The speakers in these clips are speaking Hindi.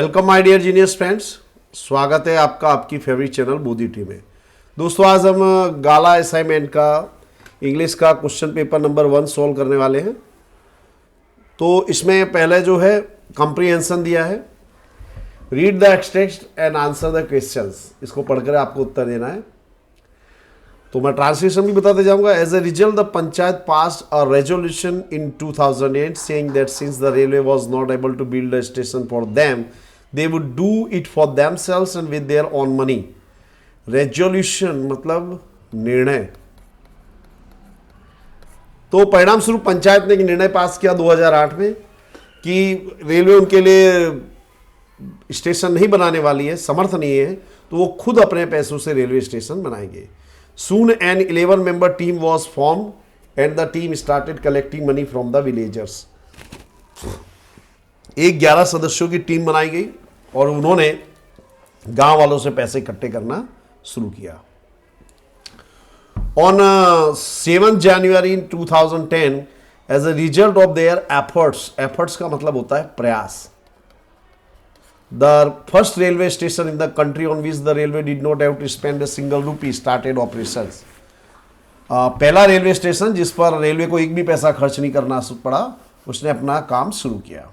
Welcome my dear genius friends. स्वागत है आपका आपकी फेवरेट चैनल बोधी टी में। दोस्तों आज हम गाला असाइनमेंट का इंग्लिश का क्वेश्चन पेपर नंबर 1 सॉल्व करने वाले हैं। तो इसमें पहले जो है कॉम्प्रिहेंशन दिया है, read the extract and answer the questions. इसको पढ़कर आपको उत्तर देना है। तो मैं ट्रांसलेशन भी बताते जाऊंगा। As a result the panchayat passed a resolution in 2008 saying that since the railway was not able to build a station for them they would do it for themselves and with their own money. Resolution मतलब निर्णय। तो परिणाम स्वरूप पंचायत ने एक निर्णय पास किया 2008 में कि रेलवे उनके लिए स्टेशन नहीं बनाने वाली है, समर्थ नहीं है, तो वो खुद अपने पैसों से रेलवे स्टेशन बनाएंगे। Soon an 11-member team was formed and the team started collecting money from the villagers. एक 11 सदस्यों की टीम बनाई गई और उन्होंने गांव वालों से पैसे इकट्ठे करना शुरू किया। On 7 January 2010 as a result of their efforts का मतलब होता है प्रयास, the first railway station in the country on which the railway did not have to spend a single rupee started operations. पहला रेलवे स्टेशन जिस पर रेलवे को एक भी पैसा खर्च नहीं करना पड़ा, उसने अपना काम शुरू किया।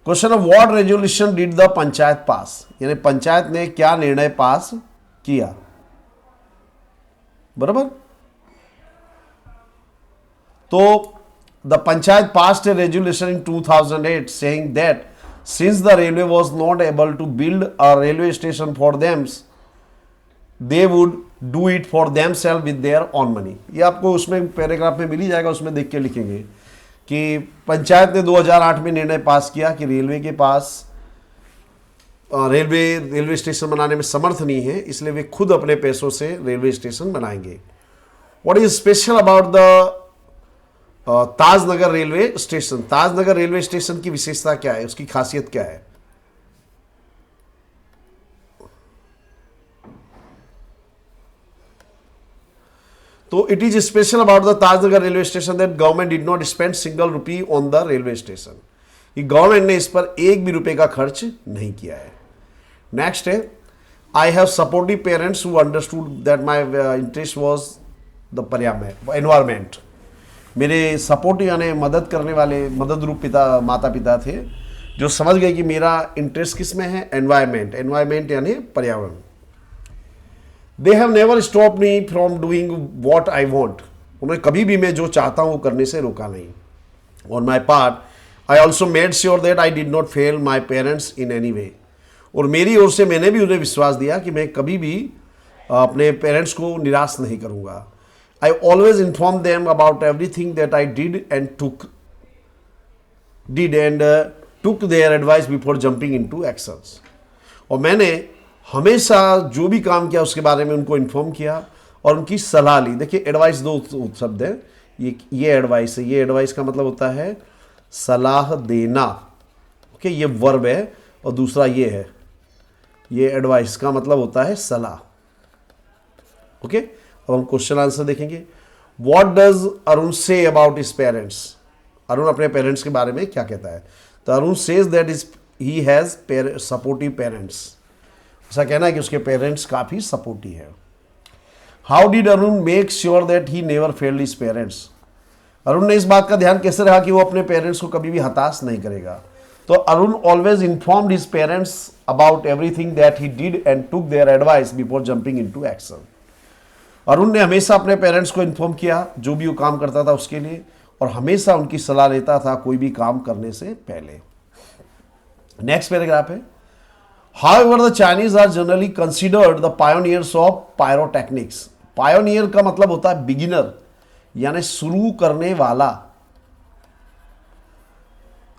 Question of what resolution did the panchayat pass, यानी पंचायत ने क्या निर्णय पास किया। बराबर। तो the panchayat passed a resolution in 2008 saying that since the railway was not able to build a railway station for them they would do it for themselves with their own money. ये आपको उसमें पैराग्राफ में मिल ही जाएगा, उसमें देख के लिखेंगे कि पंचायत ने 2008 में निर्णय पास किया कि रेलवे के पास रेलवे स्टेशन बनाने में समर्थ नहीं है, इसलिए वे खुद अपने पैसों से रेलवे स्टेशन बनाएंगे। What is special about the Tajnagar railway station. Tajnagar railway station की विशेषता क्या है, उसकी खासियत क्या है। तो it is special about the Tajnagar railway station that government did not spend single rupee on the railway station. ये गवर्नमेंट ने इस पर एक भी रुपए का खर्च नहीं किया है। नेक्स्ट है, I have supportive parents who understood that my interest was the environment. मेरे सपोर्टिव यानी मदद करने वाले मदद रूप माता पिता थे जो समझ गए कि मेरा इंटरेस्ट किस में है, एनवायरमेंट यानी पर्यावरण। They have never stopped me from doing what I want. उन्हें कभी भी मैं जो चाहता हूँ वो करने से रोका नहीं। On my part, I also made sure that I did not fail my parents in any way. और मेरी ओर से मैंने भी उन्हें विश्वास दिया कि मैं कभी भी अपने पेरेंट्स को निराश नहीं करूँगा। I always informed them about everything that I did and took their advice before jumping into actions. और मैंने हमेशा जो भी काम किया उसके बारे में उनको इन्फॉर्म किया और उनकी सलाह ली। देखिए एडवाइस दो शब्द है, ये एडवाइस है, ये एडवाइस का मतलब होता है सलाह देना। ओके, ये वर्ब है और दूसरा ये है, ये एडवाइस का मतलब होता है सलाह। ओके, अब हम क्वेश्चन आंसर देखेंगे। What does Arun say about his parents. Arun अपने पेरेंट्स के बारे में क्या कहता है। तो Arun says that he has supportive parents. ऐसा कहना है कि उसके पेरेंट्स काफी सपोर्टिव है। How did Arun make sure that he never failed his parents. Arun ने इस बात का ध्यान कैसे रखा कि वो अपने पेरेंट्स को कभी भी हताश नहीं करेगा। तो Arun always informed his parents about everything that he did and took their advice before jumping into action. Arun ने हमेशा अपने पेरेंट्स को इन्फॉर्म किया जो भी वो काम करता था उसके लिए, और हमेशा उनकी सलाह लेता था कोई भी काम करने से पहले। नेक्स्ट पैराग्राफ है, However, the Chinese are generally considered the pioneers of pyrotechnics. Pioneer का मतलब होता है बिगिनर, यानी शुरू करने वाला।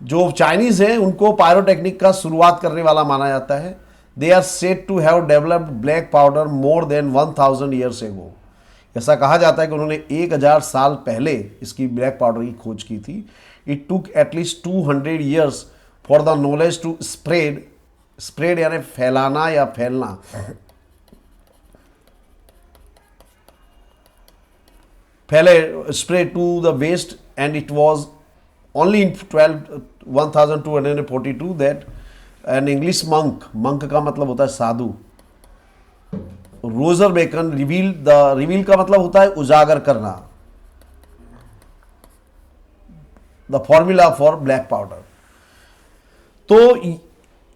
जो चाइनीज हैं उनको पायरोटेक्निक का शुरुआत करने वाला माना जाता है। They are said to have developed black powder more than 1000 years ago. ऐसा कहा जाता है कि उन्होंने 1000 साल पहले इसकी ब्लैक पाउडर की खोज की थी। It took at least 200 years for the knowledge to spread यानी फैलाना या फैलना। पहले spread to the west and it was only in 12 1242 that an English monk, monk का मतलब होता है साधु। रोजर बेकन रिवील का मतलब होता है उजागर करना, the formula for black powder. तो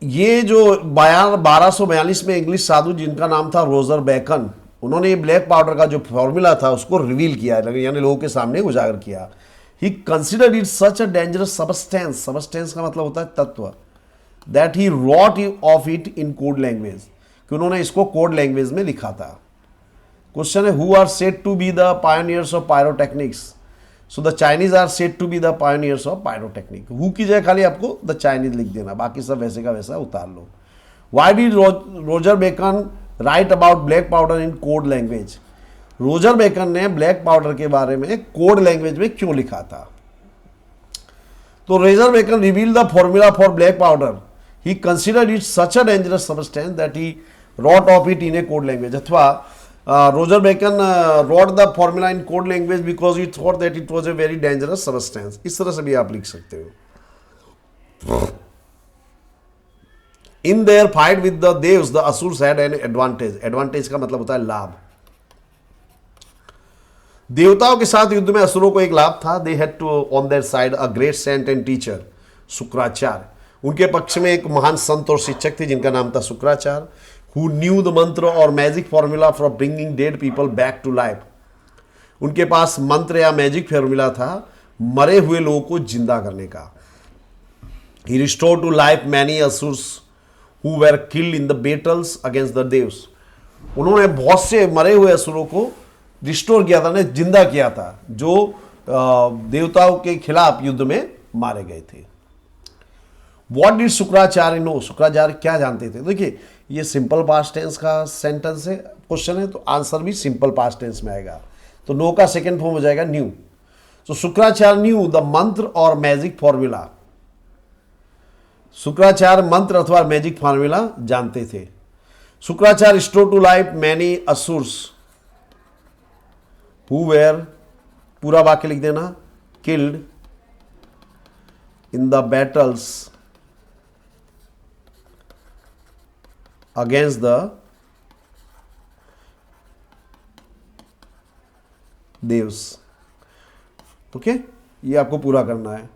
ये जो 1242 में इंग्लिश साधु जिनका नाम था रोजर बेकन, उन्होंने ये ब्लैक पाउडर का जो फॉर्मूला था उसको रिवील किया, यानी लोगों के सामने उजागर किया। He considered it such a dangerous substance, substance का मतलब होता है तत्व, that he wrote of it in code language, कि उन्होंने इसको कोड लैंग्वेज में लिखा था। क्वेश्चन है who are said to be the pioneers of pyrotechnics. So the Chinese are said to be the pioneers of pyrotechnic. Who की जगह खाली आपको द चाइनीज लिख देना, बाकी सब वैसे का वैसा उतार लो। Why did Roger Bacon write about black powder in code language. Roger Bacon ने ब्लैक पाउडर के बारे में कोड लैंग्वेज में क्यों लिखा था? तो Roger Bacon reveal the formula for black powder, he considered it such a dangerous substance that he wrote of it in a code language. अथवा Roger Bacon wrote the formula in code language because he thought that it was a very dangerous substance। इस तरह से भी आप लिख सकते हो। In their fight with the Devs, the Asurs had an advantage। advantage का मतलब होता है लाभ। देवताओं के साथ युद्ध में असुरों को एक लाभ था। They had to on their side a great saint and teacher, Shukracharya. उनके पक्ष में एक महान संत और शिक्षक थे जिनका नाम था Shukracharya. Who knew the mantra और magic formula for bringing dead people back to life. उनके पास मंत्र या मैजिक फॉर्मूला था मरे हुए लोगों को जिंदा करने का। He restored to life many asurs who were killed in the battles against the devs। उन्होंने बहुत से मरे हुए असुरों को रिस्टोर किया था, जिंदा किया था, जो देवताओं के खिलाफ युद्ध में मारे गए थे। What did Shukracharya know, Shukracharya क्या जानते थे? देखिए ये सिंपल पास्ट टेंस का सेंटेंस है, क्वेश्चन है, तो आंसर भी सिंपल पास्ट टेंस में आएगा। तो नो का सेकेंड फॉर्म हो जाएगा न्यू। तो शुक्राचार्य न्यू द मंत्र और मैजिक फॉर्मूला। शुक्राचार्य मंत्र अथवा मैजिक फॉर्मूला जानते थे। Shukracharya restore to life many asuras who were, पूरा वाक्य लिख देना, killed in the battles against the devs। Okay, ये आपको पूरा करना है।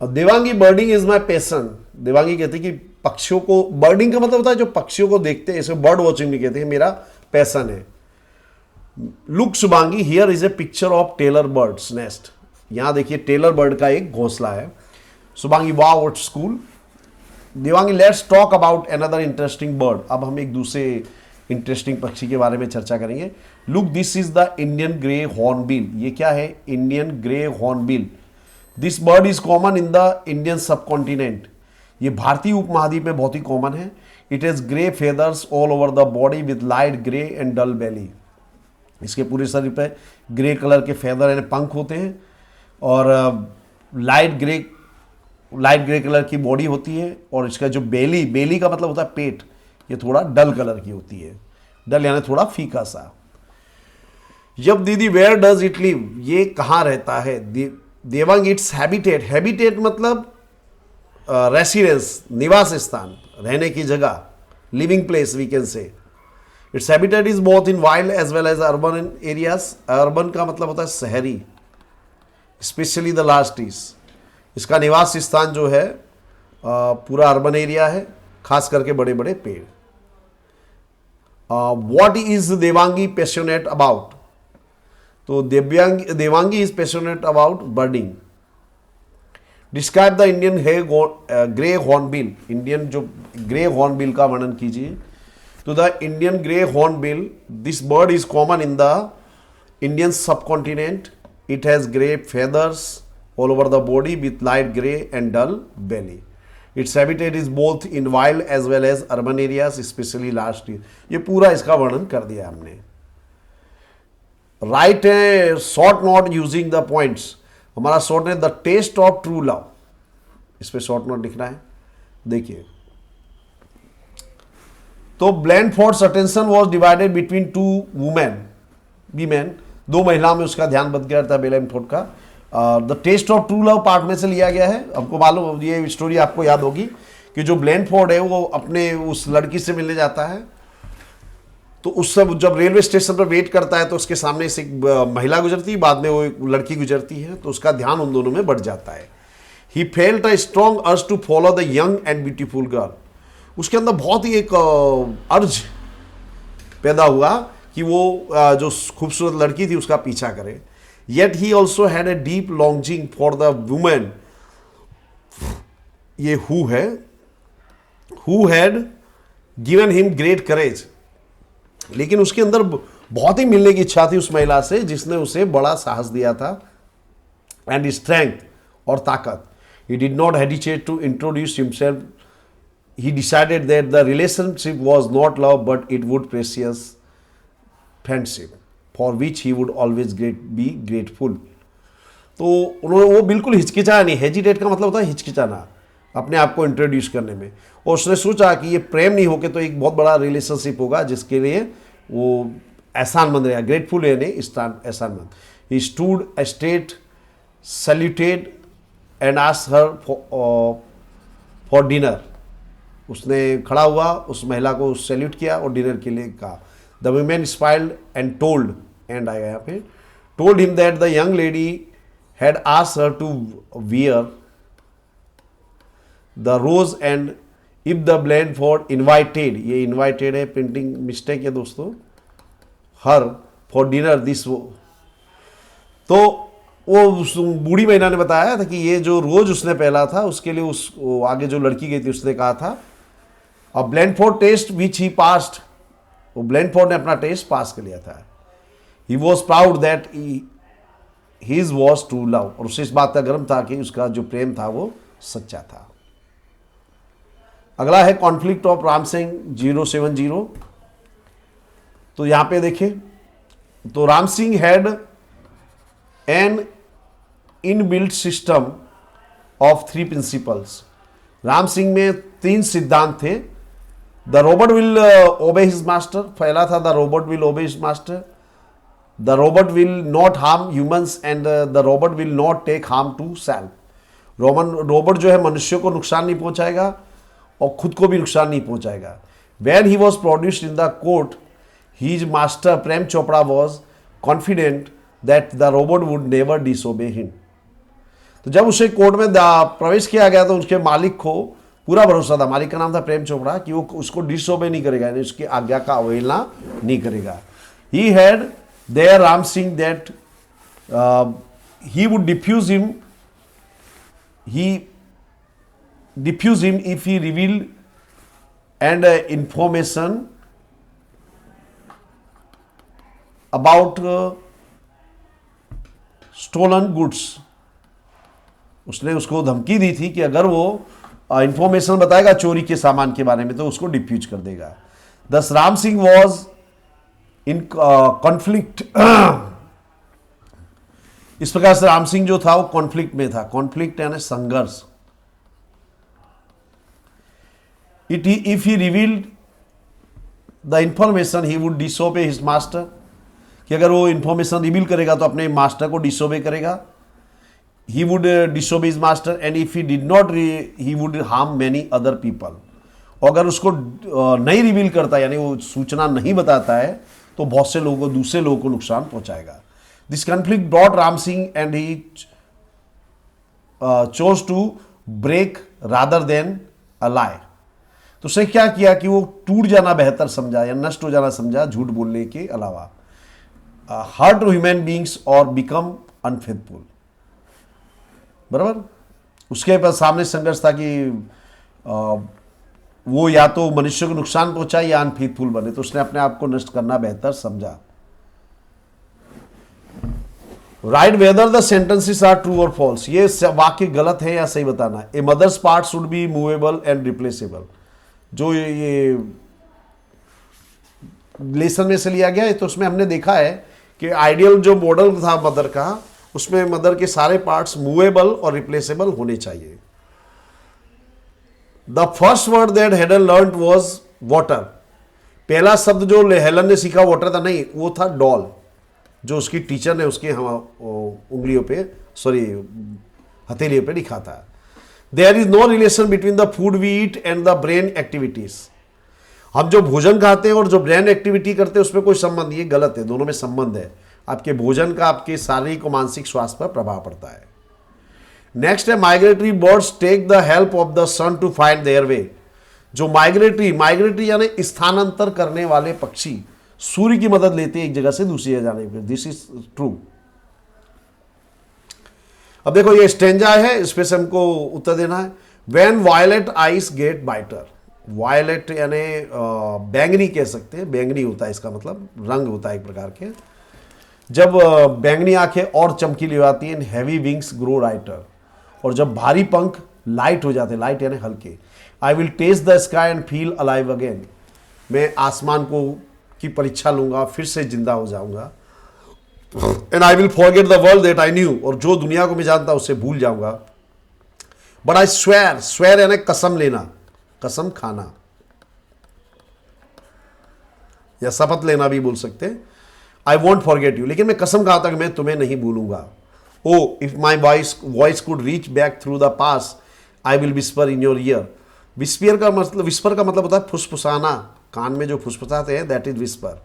Devangi birding is my passion. Devangi कहती कि पक्षियों को, बर्डिंग का मतलब होता है जो पक्षियों को देखते हैं, इसे बर्ड वॉचिंग भी कहते हैं, मेरा पैशन है। Look Shubhangi, here is a picture of tailor birds nest. यहां देखिए टेलर बर्ड का एक घोंसला है। Shubhangi wow what school. Devangi let's talk about another interesting bird. अब हम एक दूसरे इंटरेस्टिंग पक्षी के बारे में चर्चा करेंगे। Look this is the Indian grey hornbill. ये क्या है? Indian grey hornbill. This bird is common in the Indian subcontinent. ये भारतीय उपमहाद्वीप में बहुत ही कॉमन है। It has grey feathers all over the body with light grey and dull belly. इसके पूरे शरीर पे ग्रे कलर के फेदर यानी पंख होते हैं और लाइट ग्रे कलर की बॉडी होती है। और इसका जो बेली का मतलब होता है पेट, ये थोड़ा डल कलर की होती है। डल यानी थोड़ा फीका सा। जब दीदी वेयर डज इट लिव, ये कहाँ रहता है? Devang it's habitat. हैबिटेट मतलब रेसिडेंस, निवास स्थान, रहने की जगह, living place we can say. It's habitat is both in wild as well as urban areas. Urban का मतलब होता है शहरी, स्पेशली द लास्ट इज। इसका निवास स्थान जो है पूरा अर्बन एरिया है, खास करके बड़े बड़े पेड़। What is Devangi passionate about? तो Devangi is passionate about birding. Describe the Indian grey hornbill. Indian जो ग्रे हॉर्नबिल का वर्णन कीजिए। तो the Indian grey hornbill, this bird is common in the Indian subcontinent. It has grey feathers all over the body with light grey and dull belly. Its habitat is both in wild as well as urban areas, especially last year. ये पूरा इसका वर्णन कर दिया हमने। Write a short note using the points. हमारा शॉर्ट है the test of true love, इस पे शॉर्ट नोट लिखना है। देखिए, तो Blandford's attention was divided between two women, दो महिलाओं में उसका ध्यान बद गया था ब्लैंडफोर्ड का। The test of true love part में से लिया गया है। हमको मालूम, ये स्टोरी आपको याद होगी कि जो ब्लैंडफोर्ड है वो अपने उस लड़की से मिलने जाता है, तो उस सब जब रेलवे स्टेशन पर वेट करता है तो उसके सामने से एक महिला गुजरती है, बाद में वो एक लड़की गुजरती है, तो उसका ध्यान उन दोनों में बढ़ जाता है। He felt a strong urge to follow the young and beautiful girl, उसके अंदर बहुत ही एक अर्ज पैदा हुआ कि वो जो खूबसूरत लड़की थी उसका पीछा करे। Yet he also had a deep longing for the women, ये who had given him great courage, लेकिन उसके अंदर बहुत ही मिलने की इच्छा थी उस महिला से जिसने उसे बड़ा साहस दिया था एंड स्ट्रेंथ और ताकत। He did not hesitate to introduce himself, he decided that the relationship was not love but it would precious friendship for which he would always be grateful। तो उन्होंने वो बिल्कुल हिचकिचाया नहीं। हेजिटेट का मतलब होता है हिचकिचाना अपने आप को इंट्रोड्यूस करने में, और उसने सोचा कि ये प्रेम नहीं होके तो एक बहुत बड़ा रिलेशनशिप होगा जिसके लिए वो एहसानमंद रहेगा। ग्रेटफुल यानी एहसानमंद। He stood straight saluted and asked her for dinner, उसने खड़ा हुआ, उस महिला को सैल्यूट किया और डिनर के लिए कहा। The women smiled and told, and आएगा यहाँ पे, told him that the young lady had asked her to wear the rose and if the Blandford invited, ये इन्वाइटेड है, प्रिंटिंग मिस्टेक है दोस्तों, हर फॉर डिनर दिस। तो वो बूढ़ी महिला ने बताया था कि ये जो रोज उसने पहला था उसके लिए उस आगे जो लड़की गई थी उसने कहा था अ ब्लैंडफोर्ड टेस्ट विच ही पास्ड, वो ब्लैंडफोर्ड ने अपना टेस्ट पास कर लिया था। He was proud that his was true love, और उसे इस बात का गर्व था कि उसका जो प्रेम था वो सच्चा था। अगला है कॉन्फ्लिक्ट ऑफ राम सिंह 070। तो यहां पे देखिए, तो Ram Singh had an inbuilt system of 3 principles. Ram Singh में 3 सिद्धांत थे। The robot will obey his master, पहला था the robot will obey his master, the robot will not harm humans and the robot will not take harm to self. Robot जो है मनुष्यों को नुकसान नहीं पहुंचाएगा और खुद को भी नुकसान नहीं पहुंचाएगा। When he was produced in the court his master Prem Chopra was confident that the robot would never disobey him. तो जब उसे कोर्ट में प्रवेश किया गया तो उसके मालिक को पूरा भरोसा था, मालिक का नाम था प्रेम चोपड़ा, कि वो उसको डिसोबे नहीं करेगा, यानी उसकी आज्ञा का अवहेलना नहीं करेगा। He had there Ram Singh that he would defuse him if he reveal and information about stolen goods. उसने उसको धमकी दी थी कि अगर वो इंफॉर्मेशन बताएगा चोरी के सामान के बारे में तो उसको डिफ्यूज कर देगा। दस Ram Singh was in conflict, इस प्रकार से राम सिंह जो था वो कॉन्फ्लिक्ट में था। कॉन्फ्लिक्ट यानी संघर्ष। If he revealed the information he would disobey his master, कि अगर वो इंफॉर्मेशन रिवील करेगा तो अपने मास्टर को डिसोबे करेगा। he would disobey his master and if he did not he would harm many other people। और अगर उसको नहीं रिवील करता यानी वो सूचना नहीं बताता है तो बहुत से लोगों को, दूसरे लोगों को नुकसान पहुंचाएगा। This conflict brought Ram Singh and he chose to break rather than a lie. तो उसने क्या किया कि वो टूट जाना बेहतर समझा या नष्ट हो जाना समझा झूठ बोलने के अलावा। हर्ट ह्यूमन बींग्स और बिकम अनफेथफुल, बराबर। उसके पास सामने संघर्ष था कि वो या तो मनुष्य को नुकसान पहुंचाए या अनफेथफुल बने, तो उसने अपने आप को नष्ट करना बेहतर समझा। Right whether the sentences are true और फॉल्स, ये वाक्य गलत है या सही बताना। A mother's part should be movable and replaceable, जो ये लेसन में से लिया गया है, तो उसमें हमने देखा है कि आइडियल जो मॉडल था मदर का उसमें मदर के सारे पार्ट्स मूवेबल और रिप्लेसेबल होने चाहिए। The first word that Helen learn was water. पहला शब्द जो हेलन ने सीखा वाटर था नहीं, वो था डॉल, जो उसकी टीचर ने उसके उंगलियों पे हथेलियों पे लिखा था। There is no relation between the food we eat and the brain activities. हम जो भोजन खाते हैं और जो ब्रेन एक्टिविटी करते हैं उसमें कोई संबंध, ये गलत है। दोनों में संबंध है। आपके भोजन का आपके शारीरिक और मानसिक स्वास्थ्य पर प्रभाव पड़ता है। नेक्स्ट है migratory birds take the help of the sun to find their way. जो माइग्रेटरी यानी स्थानांतर करने वाले पक्षी सूर्य की मदद लेते हैं एक जगह से दूसरी जगह जाने के। This is true. अब देखो ये स्टेंजा है, इस पे से हमको उत्तर देना है। When violet eyes get brighter. Violet यानी बैंगनी कह सकते हैं, बैंगनी होता है इसका मतलब रंग होता है एक प्रकार के। जब बैंगनी आंखें और चमकीली हो जाती हैं, हैवी विंग्स ग्रो राइटर। और जब भारी पंख लाइट हो जाते हैं, लाइट यानी हल्के। I will taste the sky and feel alive again. मैं आसमान को की परीक्षा लूंगा, फिर से जिंदा हो जाऊंगा। And I will forget the world that I knew. और जो दुनिया को मैं जानता उसे भूल जाऊंगा। बट आई स्वेयर, स्वेयर यानी कसम लेना, कसम खाना या शपथ लेना भी बोल सकते हैं। आई वॉन्ट फॉरगेट यू, लेकिन मैं कसम खाता कि मैं तुम्हें नहीं भूलूंगा। Oh if my voice could reach back through the past I will whisper in your ear. Whisper का मतलब होता है फुसफुसाना, कान में जो फुसफुसाते हैं, दैट इज विस्पर।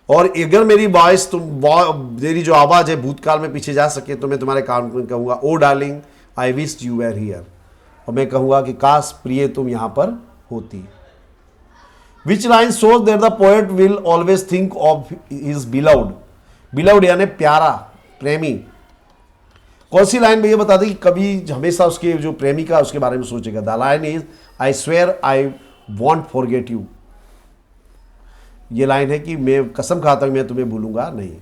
और अगर मेरी वॉइस मेरी जो आवाज है भूतकाल में पीछे जा सके तो मैं तुम्हारे कान में कहूंगा, oh darling I wish you were here. और मैं कहूंगा कि काश प्रिय तुम यहां पर होती। Which line shows that the poet will always think of his beloved. Beloved यानी प्यारा, प्रेमी। कौन सी लाइन में ये बता दें कि कभी हमेशा उसके जो प्रेमिका उसके बारे में सोचेगा। The line is I swear I want forget you. ये लाइन है कि मैं कसम खाता हूं मैं तुम्हें भूलूंगा नहीं।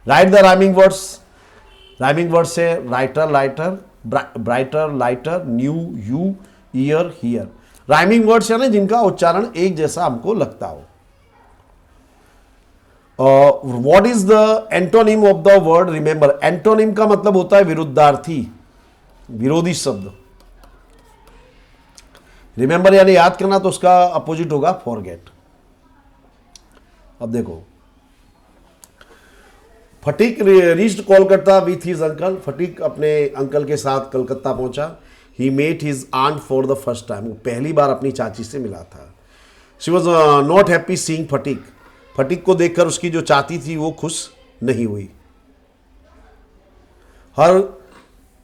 Write the rhyming words. Rhyming words है writer, lighter, brighter, lighter, new, you, year, here. Rhyming words यानी जिनका उच्चारण एक जैसा हमको लगता हो। What is the antonym of the word remember. Antonym का मतलब होता है विरुद्धार्थी, विरोधी शब्द। रिमेंबर यानी याद करना, तो उसका अपोजिट होगा फॉरगेट। अब देखो, Phatik reached Kolkata with his uncle. Phatik अपने अंकल के साथ कलकत्ता पहुंचा। He met his aunt for the first time. वो पहली बार अपनी चाची से मिला था। She was not happy seeing Phatik. Phatik को देखकर उसकी जो चाची थी वो खुश नहीं हुई। Her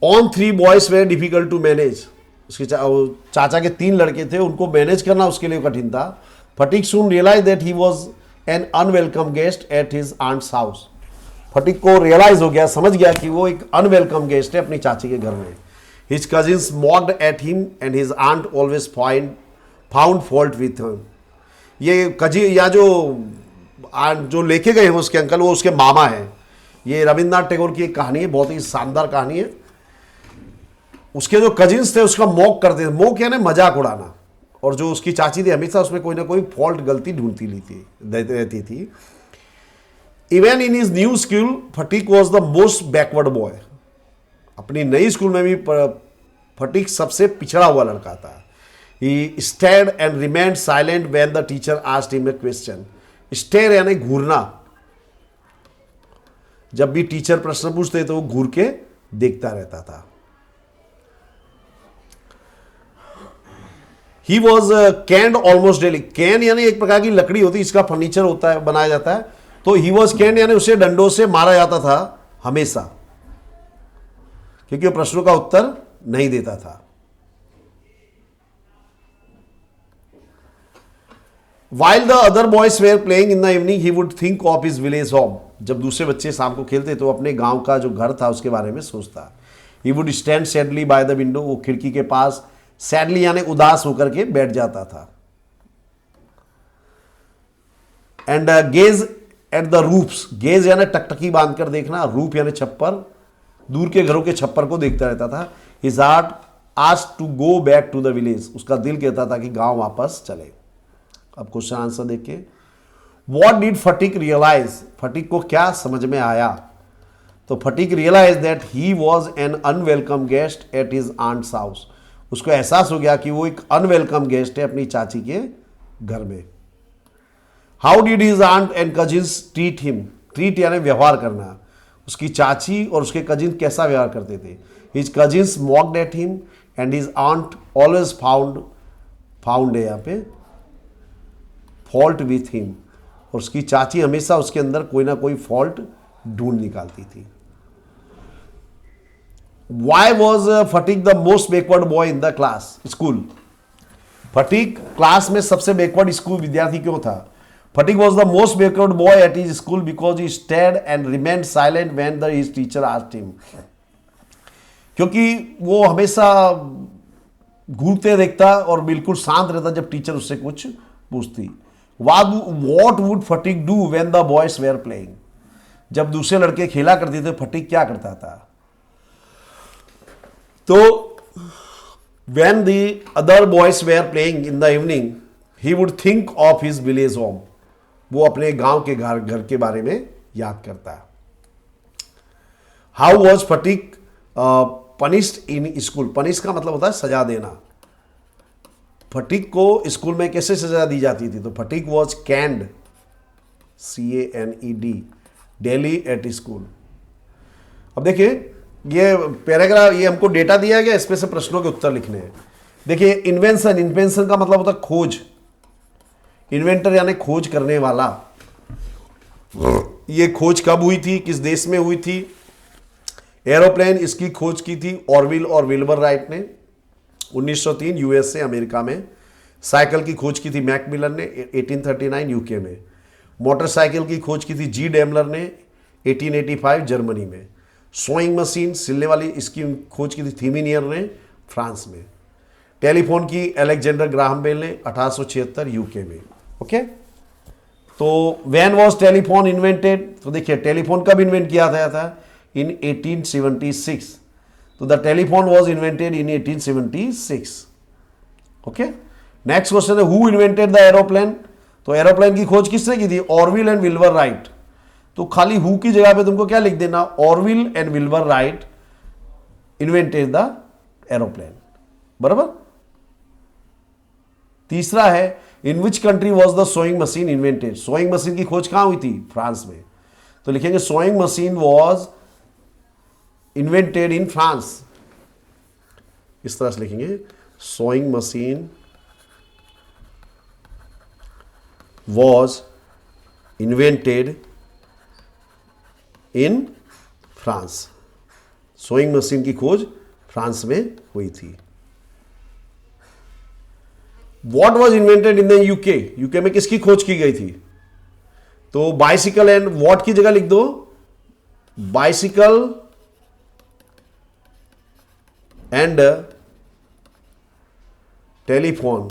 own 3 boys were difficult to manage. उसके चाचा के 3 लड़के थे, उनको मैनेज करना उसके लिए कठिन था। Phatik soon realise that he was an unwelcome guest at his aunt's house. Phatik को रियलाइज हो गया, समझ गया कि वो एक अनवेलकम गेस्ट है अपनी चाची के घर में। His cousins mocked at him and his aunt always found fault with him. ये कजी या जो लेके गए हैं उसके अंकल, वो उसके मामा हैं। ये रविंद्रनाथ टैगोर की एक कहानी है, बहुत ही शानदार कहानी है। उसके जो कजिन्स थे उसका मॉक करते थे। मॉक यानी मजाक उड़ाना। और जो उसकी चाची थी हमेशा उसमें कोई ना कोई फॉल्ट, गलती ढूंढती रहती थी। Even in his new school fatigue was the most backward boy. अपनी नई स्कूल में भी फटीक सबसे पिछड़ा हुआ लड़का था। He stared and remained silent when the teacher asked him a question. Stare यानी घूरना। जब भी टीचर प्रश्न पूछते तो वो घूर के देखता रहता था। He was caned almost daily. Cane यानी एक प्रकार की लकड़ी होती है, इसका फर्नीचर होता है, बनाया जाता है। तो ही वॉज कैंड यानी उसे डंडों से मारा जाता था हमेशा, क्योंकि वो प्रश्नों का उत्तर नहीं देता था। While the other boys were playing in the evening, he would think of his village home. जब दूसरे बच्चे शाम को खेलते तो अपने गांव का जो घर था उसके बारे में सोचता। He would stand sadly by the window. वो खिड़की के पास sadly यानी उदास होकर के बैठ जाता था। And gaze at the roofs. Gaze यानी टकटकी बांधकर देखना, रूप यानी छप्पर, दूर के घरों के छप्पर को देखता रहता था। His heart asked to go back to the village. उसका दिल कहता था कि गांव वापस चले। अब क्वेश्चन आंसर देखिए। What did Phatik realise. फटीक को क्या समझ में आया। तो Phatik realise that he was an unwelcome guest at his aunt's house. उसको एहसास हो गया कि वो एक अनवेलकम गेस्ट है अपनी चाची के घर में। How did his aunt and cousins treat him? Treat यानी व्यवहार करना। उसकी चाची और उसके कजिन कैसा व्यवहार करते थे? His cousins mocked at him and his aunt always found है यहाँ पे फॉल्ट विथ हिम। और उसकी चाची हमेशा उसके अंदर कोई ना कोई फॉल्ट ढूंढ निकालती थी। Why was fatigue the most backward boy in the class school? Fatigue class में सबसे बैकवर्ड स्कूल विद्यार्थी क्यों था? Fatigue was the most backward boy at his school because he stayed and remained silent when the his teacher asked him. क्योंकि वो हमेशा घूरते देखता और बिल्कुल शांत रहता जब टीचर उससे कुछ पूछती। What would Phatik do when the boys were playing? जब दूसरे लड़के खेला करते थे फटीक क्या करता था? तो when the other boys were playing in the evening, he would think of his village home. वो अपने गांव के घर के बारे में याद करता है। How was fatigue punished in school? Punish का मतलब होता है सजा देना। फटीक को स्कूल में कैसे सजा दी जाती थी? तो Phatik was caned, CANED, daily at school. अब देखिए ये पैराग्राफ, ये हमको डेटा दिया गया, इसमें से प्रश्नों के उत्तर लिखने हैं। देखिए इन्वेंशन का मतलब होता है खोज। इन्वेंटर यानी खोज करने वाला। ये खोज कब हुई थी, किस देश में हुई थी? एरोप्लेन, इसकी खोज की थी ऑरविल और विल्बर राइट ने 1903 यूएसए अमेरिका में। साइकिल की खोज की थी मैकमिलन ने 1839 यूके में। मोटरसाइकिल की खोज की थी जी डेमलर ने 1885 जर्मनी में। सोइंग मशीन, सिलने वाली, इसकी खोज की थी थीमिनियर ने फ्रांस में। टेलीफोन की अलेक्जेंडर ग्राहम बेल ने 1876 यूके में। ओके, तो व्हेन वाज टेलीफोन इन्वेंटेड? तो देखिए टेलीफोन कब इन्वेंट किया गया था? इन 1876। तो the telephone was invented in 1876। Okay, next question है हु इन्वेंटेड द एरोप्लेन? तो एरोप्लेन की खोज किसने की थी? Orville and Wilbur right. तो खाली हु की जगह पे तुमको क्या लिख देना? Orville and Wilbur Wright invented the aeroplane. बराबर। तीसरा है in which country was the sewing machine invented? Sewing machine की खोज कहां हुई थी? फ्रांस में। तो लिखेंगे sewing machine was invented in France. इस तरह से लिखेंगे sewing machine was invented in France. Sewing machine की खोज फ्रांस में हुई थी। What was invented in the UK? UK में किसकी खोज की गई थी? तो बाइसिकल एंड वॉट की जगह लिख दो बाइसिकल एंड टेलीफोन।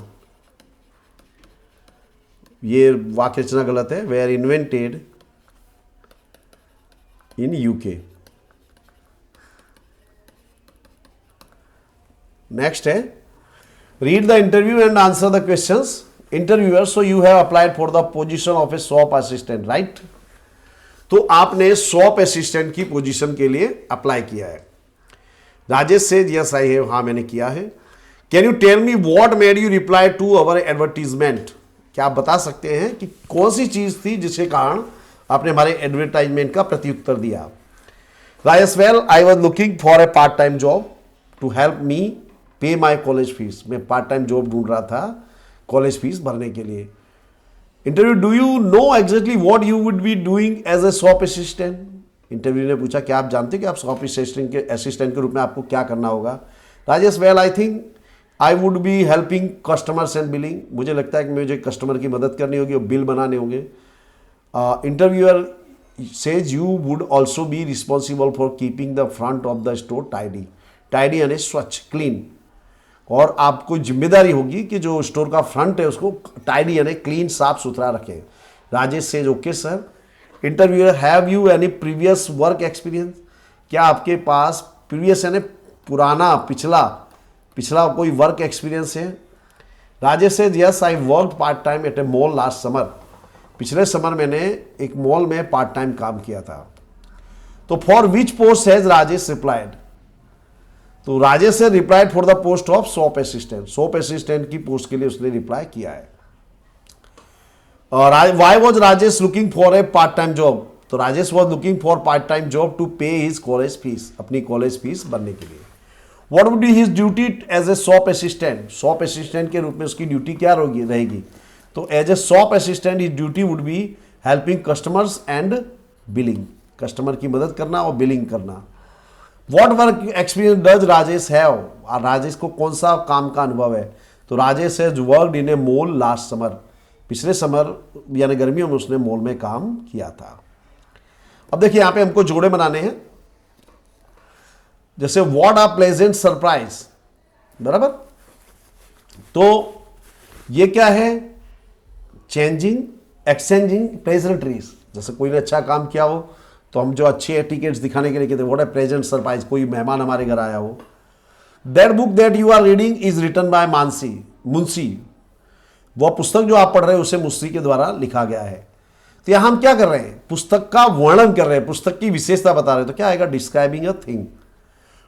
ये वाक्य रचना गलत है। Where invented in UK. Next है read the interview and answer the questions. Interviewer, so you have applied for the position of a shop assistant, right? तो आपने शॉप असिस्टेंट की पोजीशन के लिए अप्लाई किया है। राजेश से यस आई हैव, हाँ मैंने किया है। Can you tell me what made you reply to our advertisement? क्या आप बता सकते हैं कि कौन सी चीज थी जिसके कारण आपने हमारे एडवर्टाइजमेंट का प्रत्युत्तर दिया? Rajesh, well I was looking for a part time job to help me pay my college fees. मैं पार्ट टाइम जॉब ढूंढ रहा था कॉलेज फीस भरने के लिए। Interview, do you know exactly what you would be doing as a shop assistant? Interview ने पूछा क्या आप जानते कि आप शॉप असिस्टेंट के रूप में आपको क्या करना होगा? Rajesh, well I think I would be helping customers and billing. मुझे लगता है कि मुझे कस्टमर की मदद करनी होगी और बिल बनाने होंगे। Interviewer says you would also be responsible for keeping the front of the store tidy. Tidy यानी स्वच्छ, क्लीन। और आपको जिम्मेदारी होगी कि जो स्टोर का फ्रंट है उसको टाइडी यानी क्लीन, साफ सुथरा रखें। Rajesh says okay sir. Interviewer, have you any previous work experience? क्या आपके पास प्रीवियस यानी पुराना, पिछला कोई वर्क एक्सपीरियंस है? Rajesh says yes, I work part time at a mall last summer. पिछले समर मैंने एक मॉल में पार्ट टाइम काम किया था। तो for which post has Rajesh replied, तो राजेश से replied for the post of shop assistant, shop assistant की पोस्ट के लिए उसने रिप्लाई किया है। और why was Rajesh looking for a part time job, तो Rajesh was looking for part time job to pay his college fees, अपनी कॉलेज फीस भरने के लिए। What would be his duty as a shop assistant, shop assistant के रूप में उसकी ड्यूटी क्या रहेगी, तो as a shop assistant his duty would be helping customers and billing, customer की मदद करना और बिलिंग करना। What work experience does Rajesh have, Rajesh को कौन सा काम का अनुभव है, तो Rajesh has worked in a mall last summer, पिछले समर यानी गर्मियों में उसने मॉल में काम किया था। अब देखिए यहां पे हमको जोड़े बनाने हैं, जैसे व्हाट आ प्लेजेंट सरप्राइज, बराबर, तो ये क्या है, चेंजिंग एक्सचेंजिंग प्लेजेंट्रीज, जैसे कोई ने अच्छा काम किया हो तो हम जो अच्छे टिकट्स दिखाने के लिए कहते हैं व्हाट ए प्लेजेंट सरप्राइज, कोई मेहमान हमारे घर आया हो। That book that you are reading is written by Munshi, वह पुस्तक जो आप पढ़ रहे हैं उसे मुंशी के द्वारा लिखा गया है। तो यहां हम क्या कर रहे हैं, पुस्तक का वर्णन कर रहे हैं, पुस्तक की विशेषता बता रहे हैं, तो क्या आएगा, describing a thing.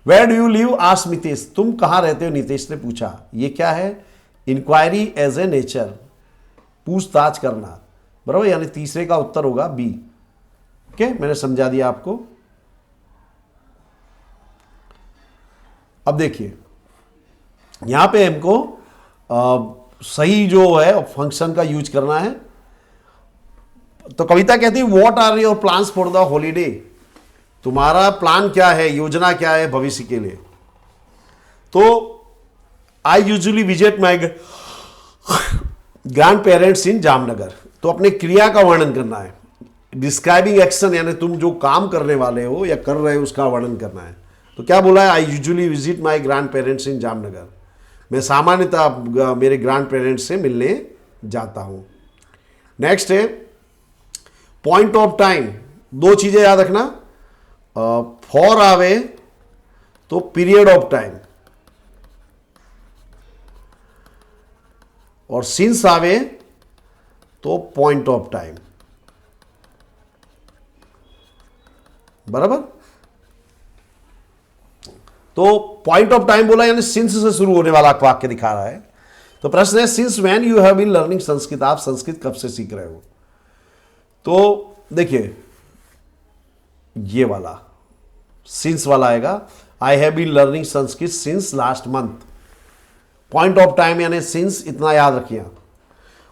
Where do you live asked Nitesh, तुम कहां रहते हो नितेश ने पूछा, ये क्या है, इंक्वायरी एज ए नेचर, पूछताछ करना, बराबर, यानी तीसरे का उत्तर होगा बी। ओके, मैंने समझा दिया आपको। अब देखिए यहां पे हमको सही जो है फंक्शन का यूज करना है। तो कविता कहती है what are your plans for the holiday, तुम्हारा प्लान क्या है, योजना क्या है भविष्य के लिए। तो I usually visit my grand parents in Jamnagar, तो अपने क्रिया का वर्णन करना है। डिस्क्राइबिंग एक्शन यानी तुम जो काम करने वाले हो या कर रहे हो उसका वर्णन करना है। तो क्या बोला है, आई usually visit my grand parents in Jamnagar, मैं सामान्यतः मेरे ग्रैंड पेरेंट्स से मिलने जाता हूं। नेक्स्ट है पॉइंट ऑफ टाइम, दो चीजें याद रखना, फॉर आवे तो पीरियड ऑफ टाइम, और सिंस आवे तो पॉइंट ऑफ टाइम, बराबर। तो पॉइंट ऑफ टाइम बोला यानी सिंस से शुरू होने वाला वाक्य दिखा रहा है। तो प्रश्न है since when you have been learning Sanskrit, आप संस्कृत कब से सीख रहे हो। तो देखिए ये वाला सिंस वाला आएगा, I have been learning Sanskrit since last month, point of time यानी सिंस, इतना याद रखिए।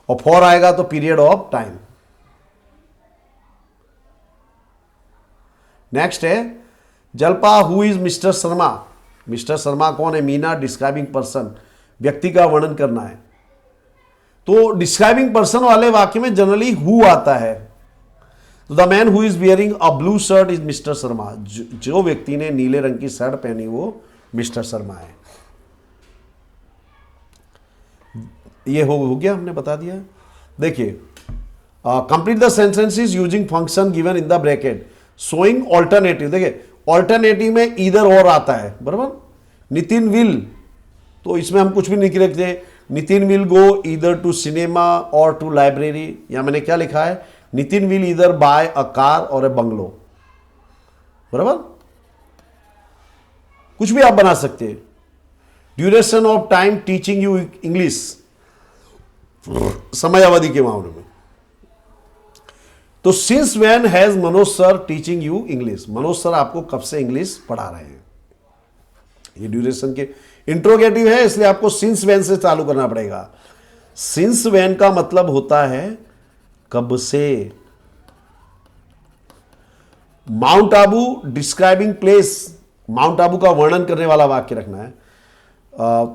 और फॉर आएगा तो पीरियड ऑफ टाइम। नेक्स्ट है Jalpa who is mister Sharma, mister Sharma कौन है, मीना डिस्क्राइबिंग पर्सन, व्यक्ति का वर्णन करना है। तो डिस्क्राइबिंग पर्सन वाले वाक्य में जनरली हु आता है। तो the man who is wearing a blue shirt is mister Sharma, जो व्यक्ति ने नीले रंग की शर्ट पहनी वो मिस्टर शर्मा है। ये हो गया, हमने बता दिया। देखिए complete the sentences using function given in the bracket showing alternative. देखिए ऑल्टरनेटिव में इधर और आता है, बराबर। नितिन विल, तो इसमें हम कुछ भी नहीं लिखते, नितिन विल गो इधर टू सिनेमा और टू लाइब्रेरी, या मैंने क्या लिखा है, नितिन विल इधर बाय अ कार और ए बंगलो, बराबर। कुछ भी आप बना सकते हैं। Duration of time teaching you English, समय अवधि के मामले में। तो since when has Manoj sir teaching you English, Manoj sir आपको कब से इंग्लिश पढ़ा रहे हैं। ये ड्यूरेशन के इंट्रोगेटिव है, इसलिए आपको सिंस व्हेन से चालू करना पड़ेगा। सिंस व्हेन का मतलब होता है कब से। Mount Abu describing place, Mount Abu का वर्णन करने वाला वाक्य रखना है।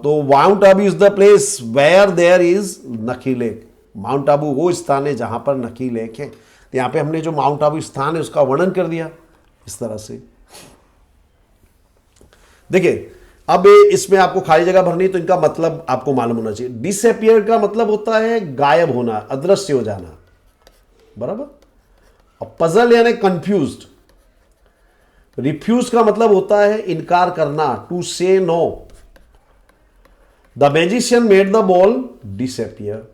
तो Mount Abu is the place where there is Nakki Lake, Mount Abu वो स्थान है जहां पर नखी लेक है। तो यहां पे हमने जो माउंट आबू स्थान है उसका वर्णन कर दिया इस तरह से। देखिए अब इसमें आपको खाली जगह भरनी, तो इनका मतलब आपको मालूम होना चाहिए। डिसअपियर का मतलब होता है गायब होना, अदृश्य हो जाना, बराबर। और पजल यानी कंफ्यूज्ड। रिफ्यूज का मतलब होता है इनकार करना, to say no. The magician made the ball disappear,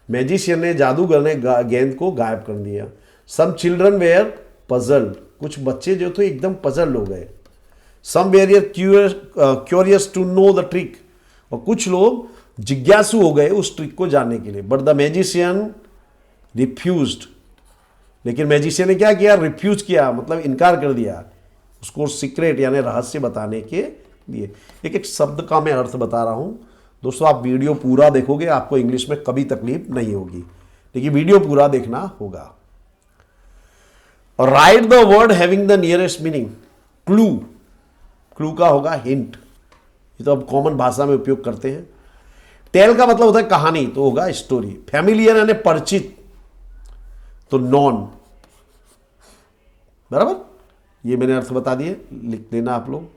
magician ने, जादूगर ने गेंद को गायब कर दिया। सम चिल्ड्रन वेयर पजल्ड, कुछ बच्चे जो थे एकदम पजल हो गए। Some were curious to know the trick, और कुछ लोग जिज्ञासु हो गए उस ट्रिक को जानने के लिए। बट द मैजिशियन रिफ्यूज्ड, लेकिन मैजिशियन ने क्या किया, रिफ्यूज किया, मतलब इनकार कर दिया उसको सीक्रेट यानी रहस्य बताने के लिए। एक एक शब्द का मैं अर्थ बता रहा हूं दोस्तों, आप वीडियो पूरा देखोगे आपको इंग्लिश में कभी तकलीफ नहीं होगी, लेकिन वीडियो पूरा देखना होगा। Right the word having the nearest meaning, clue, clue का होगा हिंट, ये तो अब कॉमन भाषा में उपयोग करते हैं। टेल का मतलब होता है कहानी, तो होगा स्टोरी। फैमिलियर यानी परिचित, तो नॉन, बराबर, ये मैंने अर्थ बता दिए, लिख देना आप लोग।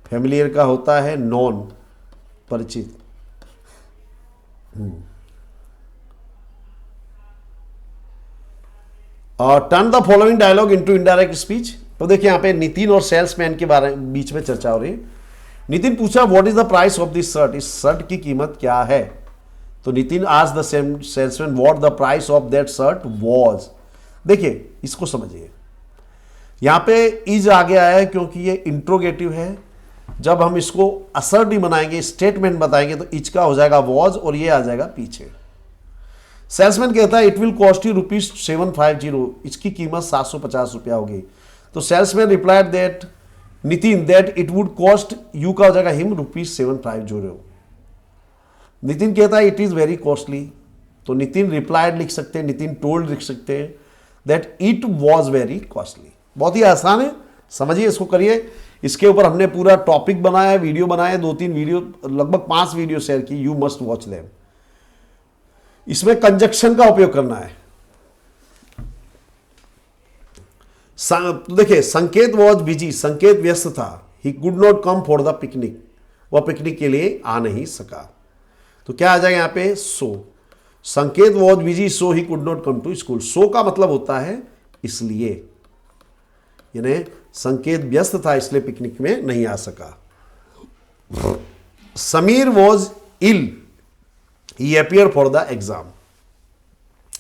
फैमिलियर का होता है नॉन, परिचित। Turn the following dialogue into indirect speech. तो देखिए यहाँ पे नितिन और सेल्समैन के बारे में बीच में चर्चा हो रही है। नितिन पूछा what is the price of this shirt, इस शर्ट की कीमत क्या है। तो नितिन आज the salesman what the price of that shirt was. देखिए इसको समझिए, यहां पे इज आ गया है क्योंकि ये इंट्रोगेटिव है। जब हम इसको असर्टिव बनाएंगे, स्टेटमेंट बताएंगे, तो इज का हो जाएगा वॉज और ये आ जाएगा पीछे। सेल्समैन कहता है इट विल कॉस्ट यू ₹750, इसकी कीमत 750 रुपया होगी। तो salesman replied that Nitin that it would cost you का हो जाएगा हिम ₹750। नितिन कहता है इट इज वेरी कॉस्टली, तो नितिन रिप्लाइड लिख सकते हैं, नितिन टोल्ड लिख सकते हैं that it was very costly. बहुत ही आसान है, समझिए, इसको करिए। इसके ऊपर हमने पूरा टॉपिक बनाया है, वीडियो बनाया, 2-3 वीडियो, लगभग 5 वीडियो शेयर की, यू मस्ट वॉच देम। इसमें कंजक्शन का उपयोग करना है। तो देखिए संकेत वॉज बिजी, संकेत व्यस्त था, ही could not come for the picnic, वह पिकनिक के लिए आ नहीं सका। तो क्या आ जाएगा यहां पे, so. Sanket was busy so he could not come to school. So का मतलब होता है इसलिए, यानी संकेत व्यस्त था इसलिए पिकनिक में नहीं आ सका। Sameer was ill, he appear for the exam.